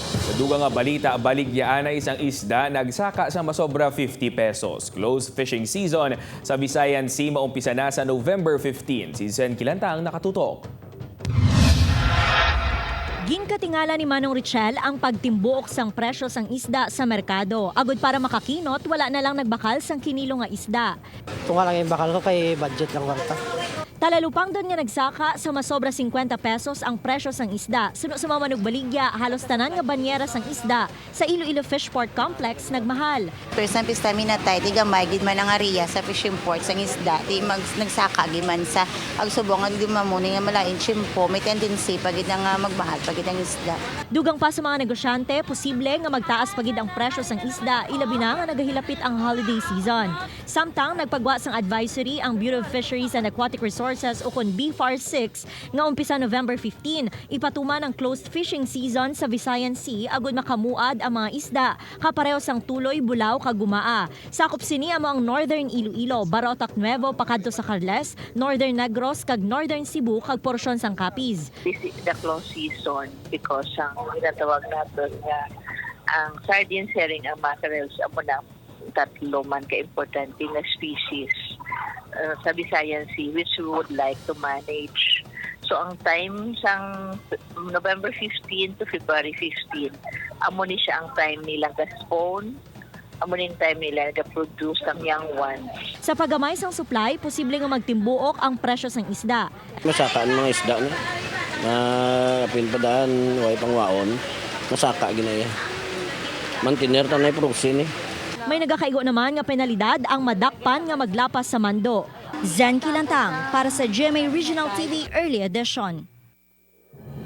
Sa dugang nga balita, baligyan na isang isda nagsaka sa masobra 50 pesos. Closed fishing season sa Visayan Sea maumpisa na sa November 15. Si Zen Kilantang nakatutok. Ginkatingala ni Manong Richel ang pagtimbuok sang presyo sang isda sa merkado. Agud para makakinot, wala na lang nagbakal sang kinilo nga isda. Kung nga lang yung bakal ko kay budget lang warta. Talalupang doon nga nagsaka sa masobra 50 pesos ang presyo sang isda. Suno sa Mamanog Baligya, halos tanan nga banyera sang isda sa Iloilo Fishport Complex nagmahal. Person pistami na tayo, di gamay, gid man ang area sa fishing port sang isda. Di nagsaka, giman sa agsubong, di mamuni nga malain, chimpo, may tendency, pagid na nga magmahal, pagid ang isda. Dugang pa sa mga negosyante, posible nga magtaas pagid ang presyo sang isda, ilabi na nga nagahilapit ang holiday season. Samtang nagpagwa sang advisory ang Bureau of Fisheries and Aquatic Resources o kon BFAR 6 nga umpisa November 15, ipatuman ang closed fishing season sa Visayan Sea agud makamuad ang mga isda kapareho sang tuloy, bulaw kag gumaa. Sakop sini amo ang Northern Iloilo, Barotac Nuevo pakadto sa Carles, Northern Negros kag Northern Cebu kag porsyon sang Capiz. This is the close season because ang ginatawag natin nga ang sardines, herring, ang mackerels amo na tatlo man ka-importante na species sa Visayan Sea which we would like to manage. So ang time sang November 15 to February 15, amo ni siya ang time nila ga-spawn, amo ni time nila ga-produce ang young ones. Sa paggamay sang supply, posible nga magtimbuok ang presyo sang isda. Masaka ang mga isda na. Na pinpadaan, way pangwaon. Masaka ginaya. Mantiner tanay proxy ni. May nagakaigo naman nga penalidad ang madakpan nga maglapas sa mando. Zen Kilantang para sa GMA Regional TV Early Edition.